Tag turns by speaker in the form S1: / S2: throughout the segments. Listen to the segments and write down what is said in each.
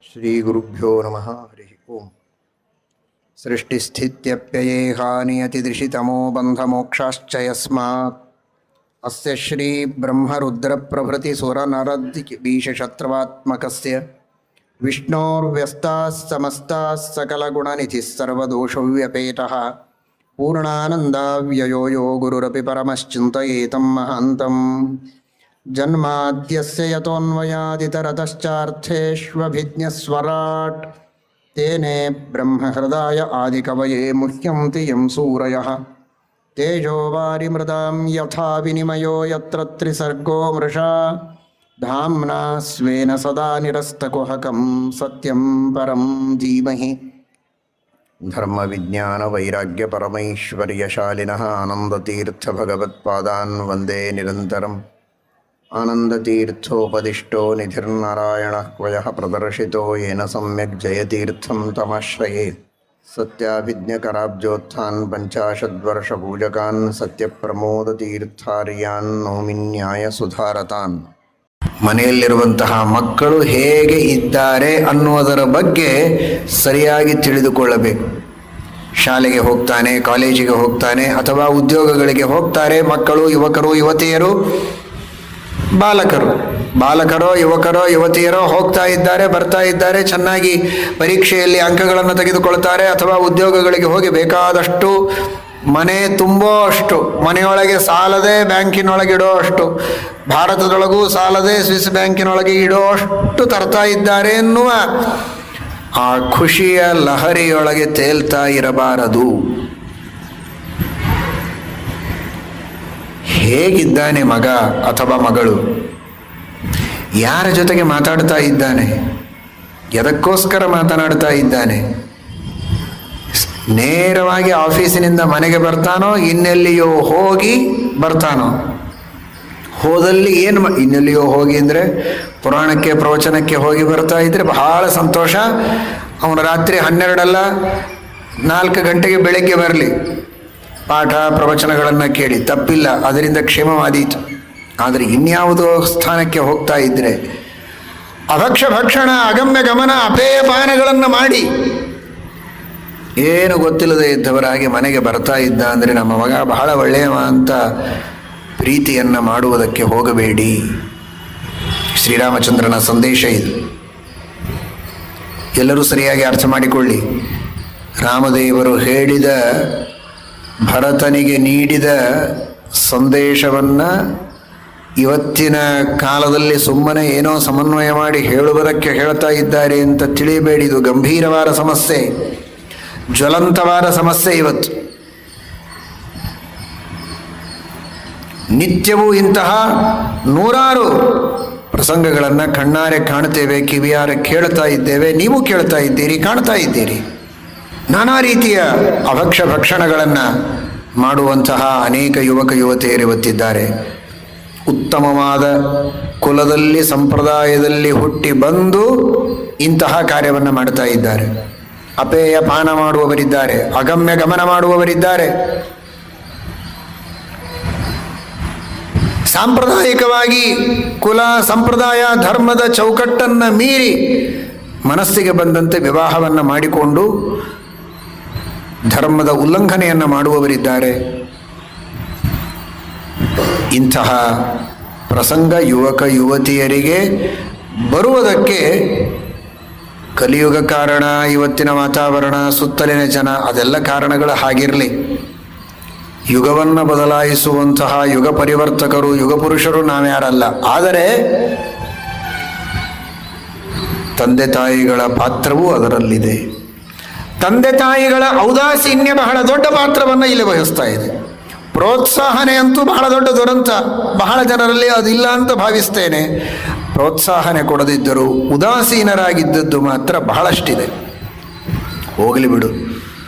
S1: ಶ್ರೀಗುರುಭ್ಯೋ ನಮಃ. ಹರಿ ಓಂ. ಸೃಷ್ಟಿಸ್ಥಿತ್ಯಪ್ಯಯೇಹಾನಿಯತಿದೃಶಿತಮೋ ಬಂಧಮೋಕ್ಷಾಶ್ಚ ಯಸ್ಮಾತ್ ಅಸ್ಯ ಶ್ರೀ ಬ್ರಹ್ಮರುದ್ರಪ್ರಭೃತಿ ಸುರನರದ್ವಿಷಶತ್ರುವಾತ್ಮಕಸ್ಯ ವಿಷ್ಣೋರ್ವ್ಯಸ್ತಾಃ ಸಮಸ್ತಾಃ ಸಕಲಗುಣನಿಧಿಃ ಸರ್ವದೋಷವ್ಯಪೇತಃ ಪೂರ್ಣಾನಂದಾವ್ಯಯೋ ಯೋ ಗುರುರಪಿ ಪರಮಶ್ಚಿಂತಯೇತಂ ಮಹಾಂತಂ. ಜನ್ಮಾದ್ಯಸ್ಯ ಯತೋನ್ಮಯಾದಿತರತಶ್ಚಾರ್ಥೇಷ್ವಭಿಜ್ಞಸ್ವರಾಟ್ ತೇನೇ ಬ್ರಹ್ಮಹೃದಾಯ ಆದಿಕವಯೇ ಮುಹ್ಯಂತಿ ಯಂ ಸೂರಯಃ. ತೇಜೋ ವಾರಿಮೃದಾಂ ಯಥಾ ವಿನಿಮಯೋ ಯತ್ರ ತ್ರಿಸರ್ಗೋ ಮೃಷಾ ಧಾಮ್ನಾ ಸ್ವೇನ ಸದಾ ನಿರಸ್ತಕುಹಕಂ ಸತ್ಯಂ ಪರಂ ಧೀಮಹಿ. ಧರ್ಮ ವಿಜ್ಞಾನ ವೈರಾಗ್ಯ ಪರಮೈಶ್ವರ್ಯಶಾಲಿನಃ ಆನಂದತೀರ್ಥ ಭಗವತ್ಪಾದಾನ್ ವಂದೇ ನಿರಂತರಂ. ಆನಂದತೀರ್ಥೋಪದಿಷ್ಟೋ ನಿಧಿರ್ನಾರಾಯಣಃ ಕ್ವಯಃ ಪ್ರದರ್ಶಿತೋ ಯೇನ ಸಮ್ಯಕ್ ಜಯತೀರ್ಥಂ ತಮಾಶ್ರಯೇ. ಸತ್ಯಾಭಿಜ್ಞಕರಾಬ್ಜೋತ್ಥಾನ್ ಪಂಚಾಶದ್ವರ್ಷಪೂಜಕಾನ್ ಸತ್ಯಪ್ರಮೋದತೀರ್ಥಾರ್ಯಾನ್ ನೌಮಿನ್ಯಾಯ ಸುಧಾರತಾನ್. ಮನೆಯಲ್ಲಿರುವಂತಹ ಮಕ್ಕಳು ಹೇಗೆ ಇದ್ದಾರೆ ಅನ್ನುವುದರ ಬಗ್ಗೆ ಸರಿಯಾಗಿ ತಿಳಿದುಕೊಳ್ಳಬೇಕು. ಶಾಲೆಗೆ ಹೋಗ್ತಾನೆ, ಕಾಲೇಜಿಗೆ ಹೋಗ್ತಾನೆ ಅಥವಾ ಉದ್ಯೋಗಗಳಿಗೆ ಹೋಗ್ತಾರೆ ಮಕ್ಕಳು, ಯುವಕರು, ಯುವತಿಯರು, ಬಾಲಕರೋ ಯುವಕರೋ ಯುವತಿಯರೋ ಹೋಗ್ತಾ ಇದ್ದಾರೆ, ಬರ್ತಾ ಇದ್ದಾರೆ, ಚೆನ್ನಾಗಿ ಪರೀಕ್ಷೆಯಲ್ಲಿ ಅಂಕಗಳನ್ನು ತೆಗೆದುಕೊಳ್ತಾರೆ ಅಥವಾ ಉದ್ಯೋಗಗಳಿಗೆ ಹೋಗಿ ಬೇಕಾದಷ್ಟು ಮನೆ ತುಂಬೋ ಅಷ್ಟು, ಮನೆಯೊಳಗೆ ಸಾಲದೆ ಬ್ಯಾಂಕಿನೊಳಗೆ ಇಡೋ ಅಷ್ಟು, ಭಾರತದೊಳಗೂ ಸಾಲದೆ ಸ್ವಿಸ್ ಬ್ಯಾಂಕಿನೊಳಗೆ ಇಡೋ ಅಷ್ಟು ತರ್ತಾ ಇದ್ದಾರೆ ಎನ್ನುವ ಆ ಖುಷಿಯ ಲಹರಿಯೊಳಗೆ ತೇಲ್ತಾ ಇರಬಾರದು. ಹೇಗಿದ್ದಾನೆ ಮಗ ಅಥವಾ ಮಗಳು? ಯಾರ ಜೊತೆಗೆ ಮಾತಾಡ್ತಾ ಇದ್ದಾನೆ? ಎದಕ್ಕೋಸ್ಕರ ಮಾತನಾಡ್ತಾ ಇದ್ದಾನೆ? ನೇರವಾಗಿ ಆಫೀಸಿನಿಂದ ಮನೆಗೆ ಬರ್ತಾನೋ, ಇನ್ನೆಲ್ಲಿಯೋ ಹೋಗಿ ಬರ್ತಾನೋ? ಹೋದಲ್ಲಿ ಏನು ಇನ್ನೆಲ್ಲಿಯೋ ಹೋಗಿ ಅಂದರೆ ಪುರಾಣಕ್ಕೆ ಪ್ರವಚನಕ್ಕೆ ಹೋಗಿ ಬರ್ತಾ ಇದ್ರೆ ಬಹಳ ಸಂತೋಷ. ಅವನು ರಾತ್ರಿ 12 ಅಲ್ಲ 4 ಗಂಟೆಗೆ ಬೆಳಗ್ಗೆ ಬರಲಿ, ಪಾಠ ಪ್ರವಚನಗಳನ್ನು ಕೇಳಿ ತಪ್ಪಿಲ್ಲ, ಅದರಿಂದ ಕ್ಷೇಮವಾದೀತು. ಆದರೆ ಇನ್ಯಾವುದೋ ಸ್ಥಾನಕ್ಕೆ ಹೋಗ್ತಾ ಇದ್ದರೆ ಅಭಕ್ಷ ಭಕ್ಷಣ ಅಗಮ್ಯ ಗಮನ ಅಪೇಯಪಾನಗಳನ್ನು ಮಾಡಿ ಏನು ಗೊತ್ತಿಲ್ಲದೆ ಇದ್ದವರಾಗಿ ಮನೆಗೆ ಬರ್ತಾ ಇದ್ದ ಅಂದರೆ ನಮ್ಮ ಮಗ ಬಹಳ ಒಳ್ಳೆಯವ ಅಂತ ಪ್ರೀತಿಯನ್ನು ಮಾಡುವುದಕ್ಕೆ ಹೋಗಬೇಡಿ. ಶ್ರೀರಾಮಚಂದ್ರನ ಸಂದೇಶ ಇದು. ಎಲ್ಲರೂ ಸರಿಯಾಗಿ ಅರ್ಥ ಮಾಡಿಕೊಳ್ಳಿ. ರಾಮದೇವರು ಹೇಳಿದ, ಭರತನಿಗೆ ನೀಡಿದ ಸಂದೇಶವನ್ನು ಇವತ್ತಿನ ಕಾಲದಲ್ಲಿ ಸುಮ್ಮನೆ ಏನೋ ಸಮನ್ವಯ ಮಾಡಿ ಹೇಳುವುದಕ್ಕೆ ಹೇಳ್ತಾ ಇದ್ದಾರೆ ಅಂತ ತಿಳಿಯಬೇಡಿ. ಇದು ಗಂಭೀರವಾದ ಸಮಸ್ಯೆ, ಜ್ವಲಂತವಾದ ಸಮಸ್ಯೆ. ಇವತ್ತು ನಿತ್ಯವೂ ಇಂತಹ ನೂರಾರು ಪ್ರಸಂಗಗಳನ್ನು ಕಣ್ಣಾರೆ ಕಾಣ್ತೇವೆ, ಕಿವಿಯಾರೆ ಕೇಳ್ತಾ ಇದ್ದೇವೆ. ನೀವು ಕೇಳ್ತಾ ಇದ್ದೀರಿ, ಕಾಣ್ತಾ ಇದ್ದೀರಿ. ನಾನಾ ರೀತಿಯ ಅಭಕ್ಷ ಭಕ್ಷಣಗಳನ್ನು ಮಾಡುವಂತಹ ಅನೇಕ ಯುವಕ ಯುವತಿಯರು ಇವತ್ತಿದ್ದಾರೆ. ಉತ್ತಮವಾದ ಕುಲದಲ್ಲಿ ಸಂಪ್ರದಾಯದಲ್ಲಿ ಹುಟ್ಟಿ ಬಂದು ಇಂತಹ ಕಾರ್ಯವನ್ನು ಮಾಡ್ತಾ ಇದ್ದಾರೆ. ಅಪೇಯ ಪಾನ ಮಾಡುವವರಿದ್ದಾರೆ, ಅಗಮ್ಯ ಗಮನ ಮಾಡುವವರಿದ್ದಾರೆ. ಸಾಂಪ್ರದಾಯಿಕವಾಗಿ ಕುಲ ಸಂಪ್ರದಾಯ ಧರ್ಮದ ಚೌಕಟ್ಟನ್ನು ಮೀರಿ ಮನಸ್ಸಿಗೆ ಬಂದಂತೆ ವಿವಾಹವನ್ನು ಮಾಡಿಕೊಂಡು ಧರ್ಮದ ಉಲ್ಲಂಘನೆಯನ್ನು ಮಾಡುವವರಿದ್ದಾರೆ. ಇಂತಹ ಪ್ರಸಂಗ ಯುವಕ ಯುವತಿಯರಿಗೆ ಬರುವುದಕ್ಕೆ ಕಲಿಯುಗ ಕಾರಣ, ಇವತ್ತಿನ ವಾತಾವರಣ, ಸುತ್ತಲಿನ ಜನ, ಅದೆಲ್ಲ ಕಾರಣಗಳು ಹಾಗಿರಲಿ. ಯುಗವನ್ನು ಬದಲಾಯಿಸುವಂತಹ ಯುಗ ಪರಿವರ್ತಕರು, ಯುಗ ಪುರುಷರು ನಾವ್ಯಾರಲ್ಲ. ಆದರೆ ತಂದೆ ತಾಯಿಗಳ ಪಾತ್ರವೂ ಅದರಲ್ಲಿದೆ. ತಂದೆ ತಾಯಿಗಳ ಔದಾಸೀನ್ಯ ಬಹಳ ದೊಡ್ಡ ಪಾತ್ರವನ್ನು ಇಲ್ಲಿ ವಹಿಸ್ತಾ ಇದೆ. ಪ್ರೋತ್ಸಾಹನೆ ಅಂತೂ ಬಹಳ ದೊಡ್ಡ ದುರಂತ. ಬಹಳ ಜನರಲ್ಲಿ ಅದಿಲ್ಲ ಅಂತ ಭಾವಿಸ್ತೇನೆ. ಪ್ರೋತ್ಸಾಹನೆ ಕೊಡದಿದ್ದರೂ ಉದಾಸೀನರಾಗಿದ್ದದ್ದು ಮಾತ್ರ ಬಹಳಷ್ಟಿದೆ. ಹೋಗಲಿ ಬಿಡು,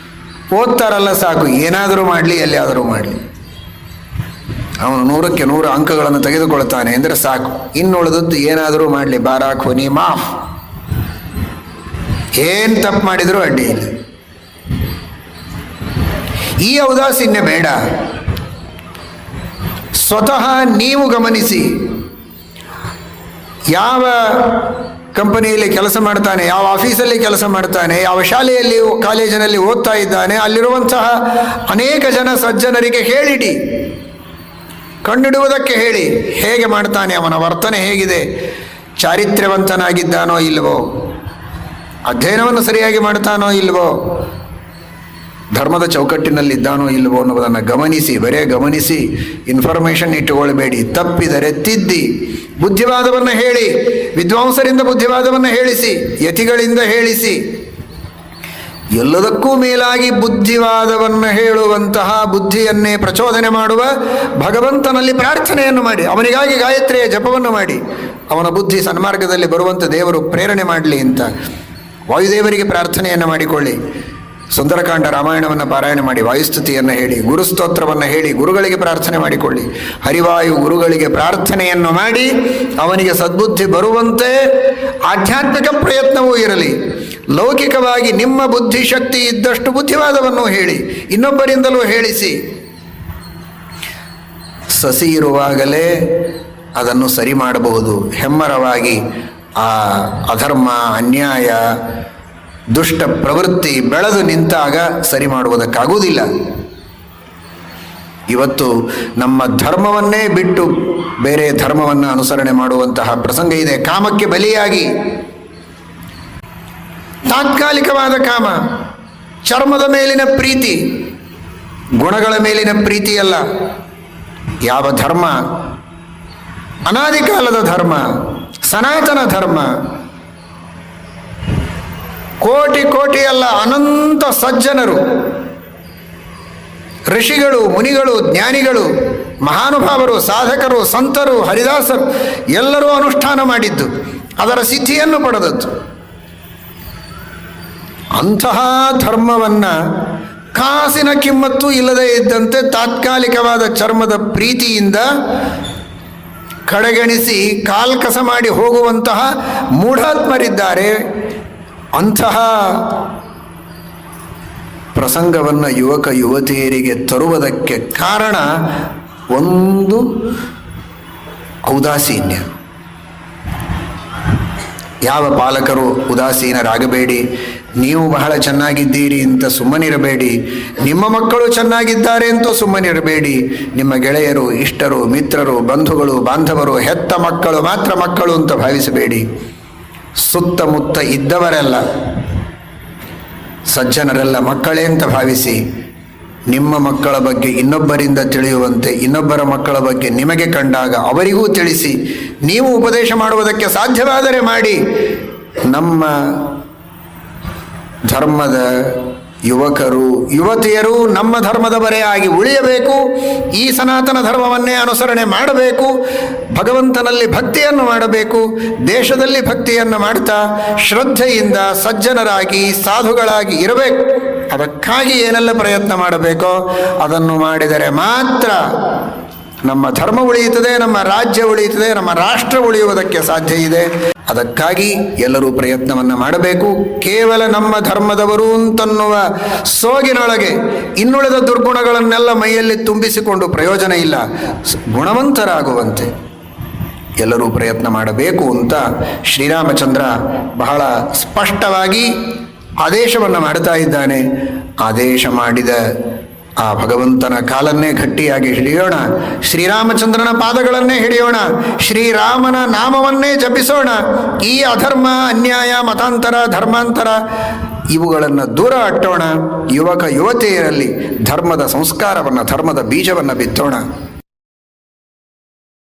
S1: ಓದ್ತಾರಲ್ಲ ಸಾಕು, ಏನಾದರೂ ಮಾಡಲಿ, ಎಲ್ಲಿಯಾದರೂ ಮಾಡಲಿ. ಅವನು 100ಕ್ಕೆ 100 ಅಂಕಗಳನ್ನು ತೆಗೆದುಕೊಳ್ತಾನೆ ಅಂದರೆ ಸಾಕು. ಇನ್ನುಳಿದದ್ದು ಏನಾದರೂ ಮಾಡಲಿ, ಬಾರಾಕ್ ಹೊನಿ ಮಾಫ್, ಏನು ತಪ್ಪು ಮಾಡಿದರೂ ಅಡ್ಡಿ ಇಲ್ಲ. ಈ ಔದಾಸೀನ್ಯ ಬೇಡ. ಸ್ವತಃ ನೀವು ಗಮನಿಸಿ, ಯಾವ ಕಂಪನಿಯಲ್ಲಿ ಕೆಲಸ ಮಾಡ್ತಾನೆ, ಯಾವ ಆಫೀಸಲ್ಲಿ ಕೆಲಸ ಮಾಡ್ತಾನೆ, ಯಾವ ಶಾಲೆಯಲ್ಲಿ ಕಾಲೇಜಿನಲ್ಲಿ ಓದ್ತಾ ಇದ್ದಾನೆ, ಅಲ್ಲಿರುವಂತಹ ಅನೇಕ ಜನ ಸಜ್ಜನರಿಗೆ ಹೇಳಿಡಿ, ಕಂಡಿಡುವುದಕ್ಕೆ ಹೇಳಿ, ಹೇಗೆ ಮಾಡ್ತಾನೆ, ಅವನ ವರ್ತನೆ ಹೇಗಿದೆ, ಚಾರಿತ್ರ್ಯವಂತನಾಗಿದ್ದಾನೋ ಇಲ್ವೋ, ಅಧ್ಯಯನವನ್ನು ಸರಿಯಾಗಿ ಮಾಡ್ತಾನೋ ಇಲ್ವೋ, ಧರ್ಮದ ಚೌಕಟ್ಟಿನಲ್ಲಿದ್ದಾನೋ ಇಲ್ವೋ ಅನ್ನೋದನ್ನು ಗಮನಿಸಿ, ಬರೇ ಗಮನಿಸಿ ಇನ್ಫಾರ್ಮೇಷನ್ ಇಟ್ಟುಕೊಳ್ಬೇಡಿ. ತಪ್ಪಿದರೆ ತಿದ್ದಿ, ಬುದ್ಧಿವಾದವನ್ನು ಹೇಳಿ, ವಿದ್ವಾಂಸರಿಂದ ಬುದ್ಧಿವಾದವನ್ನು ಹೇಳಿಸಿ, ಯತಿಗಳಿಂದ ಹೇಳಿಸಿ. ಎಲ್ಲದಕ್ಕೂ ಮೇಲಾಗಿ ಬುದ್ಧಿವಾದವನ್ನು ಹೇಳುವಂತಹ, ಬುದ್ಧಿಯನ್ನೇ ಪ್ರಚೋದನೆ ಮಾಡುವ ಭಗವಂತನಲ್ಲಿ ಪ್ರಾರ್ಥನೆಯನ್ನು ಮಾಡಿ, ಅವನಿಗಾಗಿ ಗಾಯತ್ರಿಯ ಜಪವನ್ನು ಮಾಡಿ, ಅವನ ಬುದ್ಧಿ ಸನ್ಮಾರ್ಗದಲ್ಲಿ ಬರುವಂತೆ ದೇವರು ಪ್ರೇರಣೆ ಮಾಡಲಿ ಅಂತ ವಾಯುದೇವರಿಗೆ ಪ್ರಾರ್ಥನೆಯನ್ನು ಮಾಡಿಕೊಳ್ಳಿ. ಸುಂದರಕಾಂಡ ರಾಮಾಯಣವನ್ನು ಪಾರಾಯಣ ಮಾಡಿ, ವಾಯುಸ್ತುತಿಯನ್ನು ಹೇಳಿ, ಗುರುಸ್ತೋತ್ರವನ್ನು ಹೇಳಿ, ಗುರುಗಳಿಗೆ ಪ್ರಾರ್ಥನೆ ಮಾಡಿಕೊಳ್ಳಿ. ಹರಿವಾಯು ಗುರುಗಳಿಗೆ ಪ್ರಾರ್ಥನೆಯನ್ನು ಮಾಡಿ ಅವನಿಗೆ ಸದ್ಬುದ್ಧಿ ಬರುವಂತೆ ಆಧ್ಯಾತ್ಮಿಕ ಪ್ರಯತ್ನವೂ ಇರಲಿ. ಲೌಕಿಕವಾಗಿ ನಿಮ್ಮ ಬುದ್ಧಿಶಕ್ತಿ ಇದ್ದಷ್ಟು ಬುದ್ಧಿವಾದವನ್ನು ಹೇಳಿ, ಇನ್ನೊಬ್ಬರಿಂದಲೂ ಹೇಳಿಸಿ. ಸಸಿ ಇರುವಾಗಲೇ ಅದನ್ನು ಸರಿ ಮಾಡಬಹುದು. ಹೆಮ್ಮರವಾಗಿ ಆ ಅಧರ್ಮ, ಅನ್ಯಾಯ, ದುಷ್ಟ ಪ್ರವೃತ್ತಿ ಬೆಳೆದು ನಿಂತಾಗ ಸರಿ ಮಾಡುವುದಕ್ಕಾಗುವುದಿಲ್ಲ. ಇವತ್ತು ನಮ್ಮ ಧರ್ಮವನ್ನೇ ಬಿಟ್ಟು ಬೇರೆ ಧರ್ಮವನ್ನು ಅನುಸರಣೆ ಮಾಡುವಂತಹ ಪ್ರಸಂಗ ಇದೆ. ಕಾಮಕ್ಕೆ ಬಲಿಯಾಗಿ, ತಾತ್ಕಾಲಿಕವಾದ ಕಾಮ, ಚರ್ಮದ ಮೇಲಿನ ಪ್ರೀತಿ, ಗುಣಗಳ ಮೇಲಿನ ಪ್ರೀತಿಯಲ್ಲ. ಯಾವ ಧರ್ಮ ಅನಾದಿ ಕಾಲದ ಧರ್ಮ, ಸನಾತನ ಧರ್ಮ, ಕೋಟಿ ಕೋಟಿ ಅಲ್ಲ, ಅನಂತ ಸಜ್ಜನರು, ಋಷಿಗಳು, ಮುನಿಗಳು, ಜ್ಞಾನಿಗಳು, ಮಹಾನುಭಾವರು, ಸಾಧಕರು, ಸಂತರು, ಹರಿದಾಸರು ಎಲ್ಲರೂ ಅನುಷ್ಠಾನ ಮಾಡಿದ್ದು, ಅದರ ಸಿದ್ಧಿಯನ್ನು ಪಡೆದದ್ದು. ಅಂತಹ ಧರ್ಮವನ್ನು ಕಾಸಿನ ಕಿಮ್ಮತ್ತು ಇಲ್ಲದೇ ಇದ್ದಂತೆ ತಾತ್ಕಾಲಿಕವಾದ ಚರ್ಮದ ಪ್ರೀತಿಯಿಂದ ಕಡೆಗಣಿಸಿ ಕಾಲ್ಕಸ ಮಾಡಿ ಹೋಗುವಂತಹ ಮೂಢಾತ್ಮರಿದ್ದಾರೆ. ಅಂತಹ ಪ್ರಸಂಗವನ್ನು ಯುವಕ ಯುವತಿಯರಿಗೆ ತರುವುದಕ್ಕೆ ಕಾರಣ ಒಂದು ಔದಾಸೀನ್ಯ. ಯಾವ ಪಾಲಕರು ಉದಾಸೀನರಾಗಬೇಡಿ. ನೀವು ಬಹಳ ಚೆನ್ನಾಗಿದ್ದೀರಿ ಅಂತ ಸುಮ್ಮನಿರಬೇಡಿ. ನಿಮ್ಮ ಮಕ್ಕಳು ಚೆನ್ನಾಗಿದ್ದಾರೆ ಅಂತ ಸುಮ್ಮನಿರಬೇಡಿ. ನಿಮ್ಮ ಗೆಳೆಯರು, ಇಷ್ಟರು, ಮಿತ್ರರು, ಬಂಧುಗಳು, ಬಾಂಧವರು, ಹೆತ್ತ ಮಕ್ಕಳು ಮಾತ್ರ ಮಕ್ಕಳು ಅಂತ ಭಾವಿಸಬೇಡಿ. ಸುತ್ತಮುತ್ತ ಇದ್ದವರೆಲ್ಲ ಸಜ್ಜನರೆಲ್ಲ ಮಕ್ಕಳೇ ಅಂತ ಭಾವಿಸಿ, ನಿಮ್ಮ ಮಕ್ಕಳ ಬಗ್ಗೆ ಇನ್ನೊಬ್ಬರಿಂದ ತಿಳಿಯುವಂತೆ, ಇನ್ನೊಬ್ಬರ ಮಕ್ಕಳ ಬಗ್ಗೆ ನಿಮಗೆ ಕಂಡಾಗ ಅವರಿಗೂ ತಿಳಿಸಿ, ನೀವು ಉಪದೇಶ ಮಾಡುವುದಕ್ಕೆ ಸಾಧ್ಯವಾದರೆ ಮಾಡಿ. ನಮ್ಮ ಧರ್ಮದ ಯುವಕರು, ಯುವತಿಯರು ನಮ್ಮ ಧರ್ಮದವರೇ ಆಗಿ ಉಳಿಯಬೇಕು. ಈ ಸನಾತನ ಧರ್ಮವನ್ನೇ ಅನುಸರಣೆ ಮಾಡಬೇಕು. ಭಗವಂತನಲ್ಲಿ ಭಕ್ತಿಯನ್ನು ಮಾಡಬೇಕು. ದೇಶದಲ್ಲಿ ಭಕ್ತಿಯನ್ನು ಮಾಡ್ತಾ ಶ್ರದ್ಧೆಯಿಂದ ಸಜ್ಜನರಾಗಿ, ಸಾಧುಗಳಾಗಿ ಇರಬೇಕು. ಅದಕ್ಕಾಗಿ ಏನೆಲ್ಲ ಪ್ರಯತ್ನ ಮಾಡಬೇಕೋ ಅದನ್ನು ಮಾಡಿದರೆ ಮಾತ್ರ ನಮ್ಮ ಧರ್ಮ ಉಳಿಯುತ್ತದೆ, ನಮ್ಮ ರಾಜ್ಯ ಉಳಿಯುತ್ತದೆ, ನಮ್ಮ ರಾಷ್ಟ್ರ ಉಳಿಯುವುದಕ್ಕೆ ಸಾಧ್ಯ ಇದೆ. ಅದಕ್ಕಾಗಿ ಎಲ್ಲರೂ ಪ್ರಯತ್ನವನ್ನು ಮಾಡಬೇಕು. ಕೇವಲ ನಮ್ಮ ಧರ್ಮದವರು ಅಂತನ್ನುವ ಸೋಗಿನೊಳಗೆ ಇನ್ನುಳಿದ ದುರ್ಗುಣಗಳನ್ನೆಲ್ಲ ಮೈಯಲ್ಲಿ ತುಂಬಿಸಿಕೊಂಡು ಪ್ರಯೋಜನ ಇಲ್ಲ. ಗುಣವಂತರಾಗುವಂತೆ ಎಲ್ಲರೂ ಪ್ರಯತ್ನ ಮಾಡಬೇಕು ಅಂತ ಶ್ರೀರಾಮಚಂದ್ರ ಬಹಳ ಸ್ಪಷ್ಟವಾಗಿ ಆದೇಶವನ್ನು ಮಾಡ್ತಾ ಇದ್ದಾನೆ. ಆದೇಶ ಮಾಡಿದ ಆ ಭಗವಂತನ ಕಾಲನ್ನೇ ಗಟ್ಟಿಯಾಗಿ ಹಿಡಿಯೋಣ. ಶ್ರೀರಾಮಚಂದ್ರನ ಪಾದಗಳನ್ನೇ ಹಿಡಿಯೋಣ. ಶ್ರೀರಾಮನ ನಾಮವನ್ನೇ ಜಪಿಸೋಣ. ಈ ಅಧರ್ಮ, ಅನ್ಯಾಯ, ಮತಾಂತರ, ಧರ್ಮಾಂತರ ಇವುಗಳನ್ನು ದೂರ ಅಟ್ಟೋಣ. ಯುವಕ ಯುವತಿಯರಲ್ಲಿ ಧರ್ಮದ ಸಂಸ್ಕಾರವನ್ನು, ಧರ್ಮದ ಬೀಜವನ್ನು ಬಿತ್ತೋಣ.